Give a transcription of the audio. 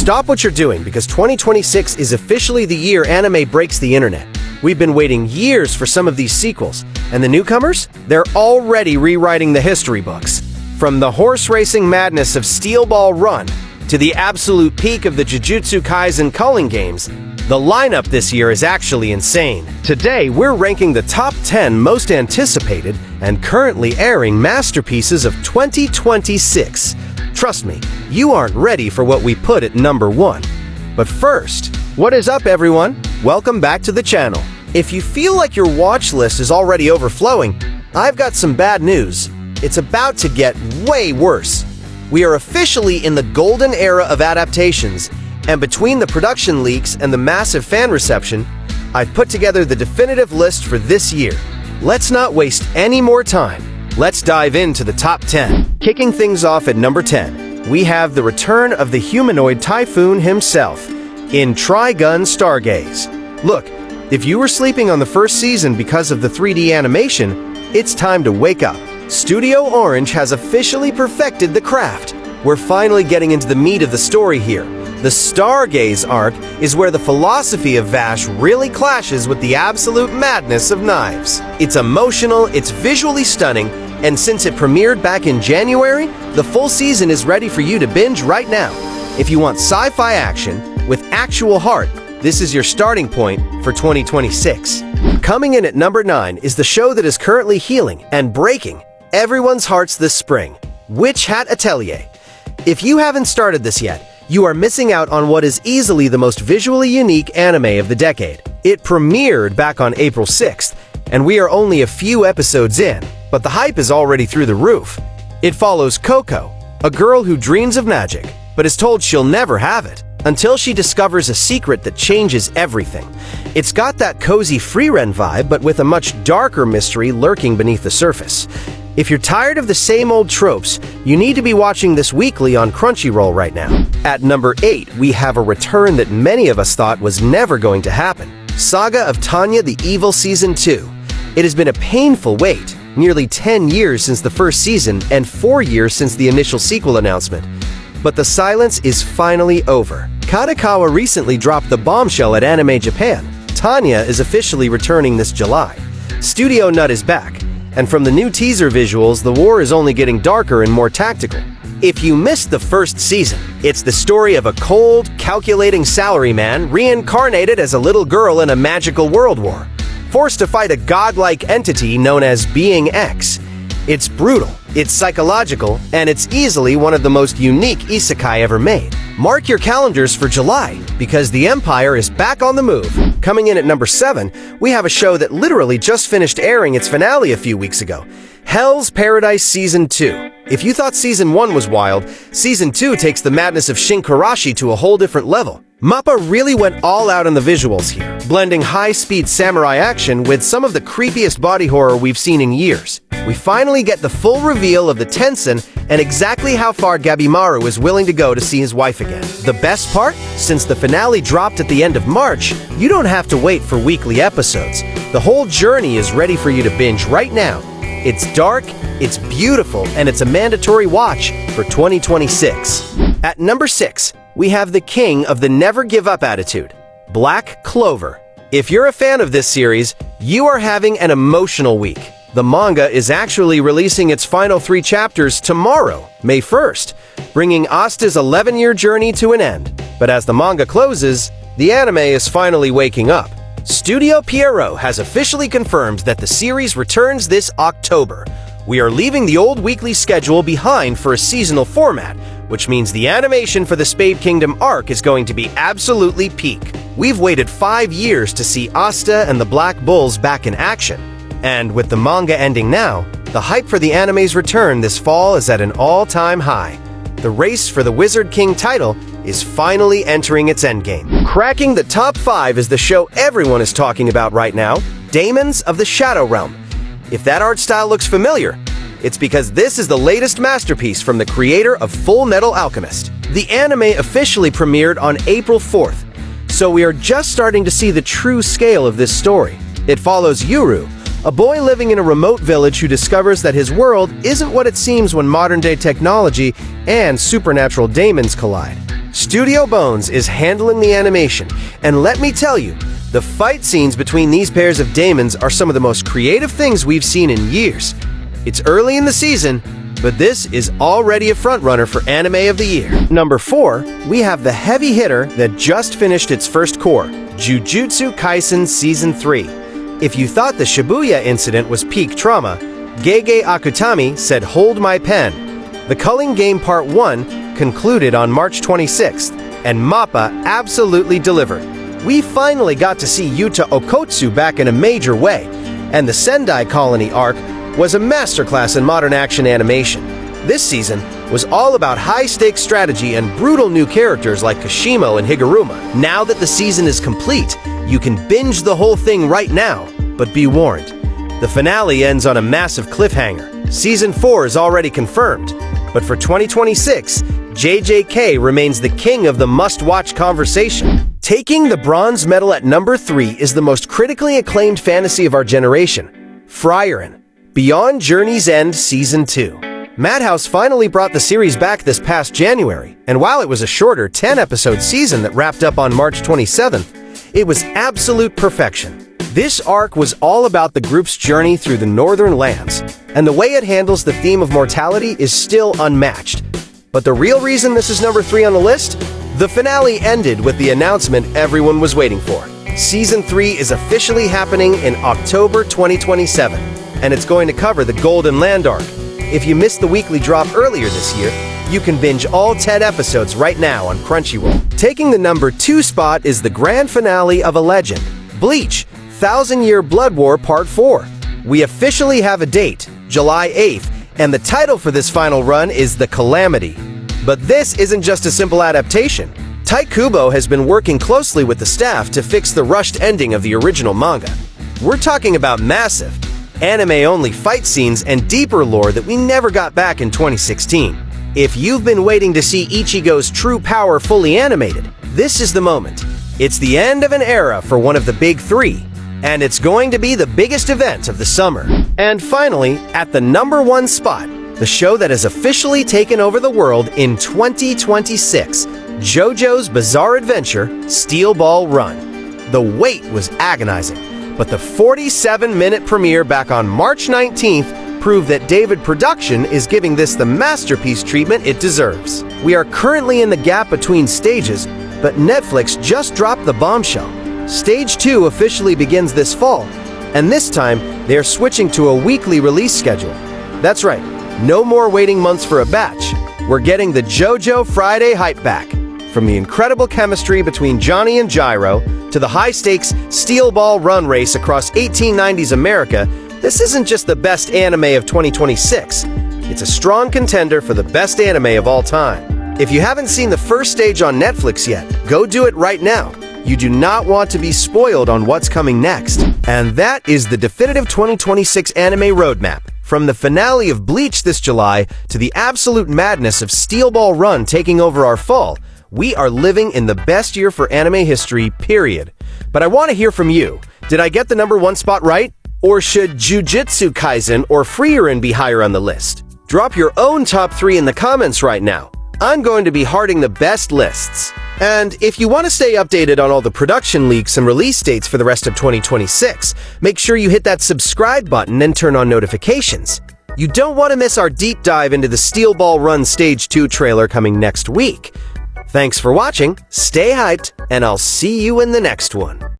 Stop what you're doing because 2026 is officially the year anime breaks the internet. We've been waiting years for some of these sequels, and the newcomers? They're already rewriting the history books. From the horse racing madness of Steel Ball Run to the absolute peak of the Jujutsu Kaisen culling games, the lineup this year is actually insane. Today, we're ranking the top 10 most anticipated and currently airing masterpieces of 2026. Trust me, you aren't ready for what we put at number 1. But first, what is up everyone? Welcome back to the channel. If you feel like your watch list is already overflowing, I've got some bad news. It's about to get way worse. We are officially in the golden era of adaptations, and between the production leaks and the massive fan reception, I've put together the definitive list for this year. Let's not waste any more time. Let's dive into the top 10. Kicking things off at number 10, we have the return of the humanoid typhoon himself in Trigun Stargaze. Look, if you were sleeping on the first season because of the 3D animation, it's time to wake up. Studio Orange has officially perfected the craft. We're finally getting into the meat of the story here. The Stargaze arc is where the philosophy of Vash really clashes with the absolute madness of Knives. It's emotional, it's visually stunning, and since it premiered back in January, the full season is ready for you to binge right now. If you want sci-fi action with actual heart, this is your starting point for 2026. Coming in at number 9 is the show that is currently healing and breaking everyone's hearts this spring, Witch Hat Atelier. If you haven't started this yet, you are missing out on what is easily the most visually unique anime of the decade. It premiered back on April 6th, and we are only a few episodes in, but the hype is already through the roof. It follows Coco, a girl who dreams of magic, but is told she'll never have it, until she discovers a secret that changes everything. It's got that cozy Frieren vibe, but with a much darker mystery lurking beneath the surface. If you're tired of the same old tropes, you need to be watching this weekly on Crunchyroll right now. At number 8, we have a return that many of us thought was never going to happen. Saga of Tanya the Evil Season 2. It has been a painful wait, nearly 10 years since the first season and 4 years since the initial sequel announcement. But the silence is finally over. Kadokawa recently dropped the bombshell at Anime Japan. Tanya is officially returning this July. Studio Nut is back, and from the new teaser visuals, the war is only getting darker and more tactical. If you missed the first season, it's the story of a cold, calculating salaryman reincarnated as a little girl in a magical world war, forced to fight a godlike entity known as Being X. It's brutal, it's psychological, and it's easily one of the most unique isekai ever made. Mark your calendars for July, because the Empire is back on the move. Coming in at number 7, we have a show that literally just finished airing its finale a few weeks ago. Hell's Paradise Season 2. If you thought Season 1 was wild, Season 2 takes the madness of Shinkarashi to a whole different level. MAPPA really went all out on the visuals here, blending high-speed samurai action with some of the creepiest body horror we've seen in years. We finally get the full reveal of the Tensen and exactly how far Gabimaru is willing to go to see his wife again. The best part? Since the finale dropped at the end of March, you don't have to wait for weekly episodes. The whole journey is ready for you to binge right now. It's dark, it's beautiful, and it's a mandatory watch for 2026. At number 6, we have the king of the never give up attitude, Black Clover. If you're a fan of this series, you are having an emotional week. The manga is actually releasing its final 3 chapters tomorrow, May 1st, bringing Asta's 11-year journey to an end. But as the manga closes, the anime is finally waking up. Studio Pierrot has officially confirmed that the series returns this October. We are leaving the old weekly schedule behind for a seasonal format, which means the animation for the Spade Kingdom arc is going to be absolutely peak. We've waited 5 years to see Asta and the Black Bulls back in action. And with the manga ending now, the hype for the anime's return this fall is at an all-time high. The race for the Wizard King title is finally entering its endgame. Cracking the top 5 is the show everyone is talking about right now, Daemons of the Shadow Realm. If that art style looks familiar, it's because this is the latest masterpiece from the creator of Full Metal Alchemist. The anime officially premiered on April 4th, so we are just starting to see the true scale of this story. It follows Yuru, a boy living in a remote village who discovers that his world isn't what it seems when modern-day technology and supernatural daemons collide. Studio Bones is handling the animation, and let me tell you, the fight scenes between these pairs of Daemons are some of the most creative things we've seen in years. It's early in the season, but this is already a frontrunner for Anime of the Year. Number 4, we have the heavy hitter that just finished its first cour, Jujutsu Kaisen Season 3. If you thought the Shibuya incident was peak trauma, Gege Akutami said hold my pen. The Culling Game Part 1 concluded on March 26th, and MAPPA absolutely delivered. We finally got to see Yuta Okotsu back in a major way, and the Sendai Colony arc was a masterclass in modern action animation. This season was all about high-stakes strategy and brutal new characters like Kashimo and Higuruma. Now that the season is complete, you can binge the whole thing right now, but be warned. The finale ends on a massive cliffhanger. Season 4 is already confirmed, but for 2026, JJK remains the king of the must-watch conversation. Taking the bronze medal at number 3 is the most critically acclaimed fantasy of our generation, Frieren, Beyond Journey's End Season 2. Madhouse finally brought the series back this past January, and while it was a shorter 10-episode season that wrapped up on March 27th, it was absolute perfection. This arc was all about the group's journey through the Northern Lands, and the way it handles the theme of mortality is still unmatched. But the real reason this is number 3 on the list? The finale ended with the announcement everyone was waiting for. Season 3 is officially happening in October 2027, and it's going to cover the Golden Land arc. If you missed the weekly drop earlier this year, you can binge all 10 episodes right now on Crunchyroll. Taking the number 2 spot is the grand finale of a legend, Bleach, 1000-Year Blood War Part 4. We officially have a date, July 8th, and the title for this final run is The Calamity. But this isn't just a simple adaptation. TYBW has been working closely with the staff to fix the rushed ending of the original manga. We're talking about massive, anime-only fight scenes and deeper lore that we never got back in 2016. If you've been waiting to see Ichigo's true power fully animated, this is the moment. It's the end of an era for one of the big 3, and it's going to be the biggest event of the summer. And finally, at the number 1 spot, the show that has officially taken over the world in 2026, JoJo's Bizarre Adventure Steel Ball Run. The wait was agonizing, but the 47-minute premiere back on March 19th proved that David Production is giving this the masterpiece treatment it deserves. We are currently in the gap between stages, but Netflix just dropped the bombshell. Stage 2 officially begins this fall, and this time they are switching to a weekly release schedule. That's right, no more waiting months for a batch. We're getting the JoJo Friday hype back. From the incredible chemistry between Johnny and Gyro to the high-stakes Steel Ball Run race across 1890s America, this isn't just the best anime of 2026. It's a strong contender for the best anime of all time. If you haven't seen the first stage on Netflix yet, go do it right now. You do not want to be spoiled on what's coming next. And that is the definitive 2026 anime roadmap. From the finale of Bleach this July to the absolute madness of Steel Ball Run taking over our fall, we are living in the best year for anime history, period. But I want to hear from you. Did I get the number 1 spot right? Or should Jujutsu Kaisen or Frieren be higher on the list? Drop your own top 3 in the comments right now. I'm going to be hearting the best lists. And if you want to stay updated on all the production leaks and release dates for the rest of 2026, make sure you hit that subscribe button and turn on notifications. You don't want to miss our deep dive into the Steel Ball Run Stage 2 trailer coming next week. Thanks for watching, stay hyped, and I'll see you in the next one.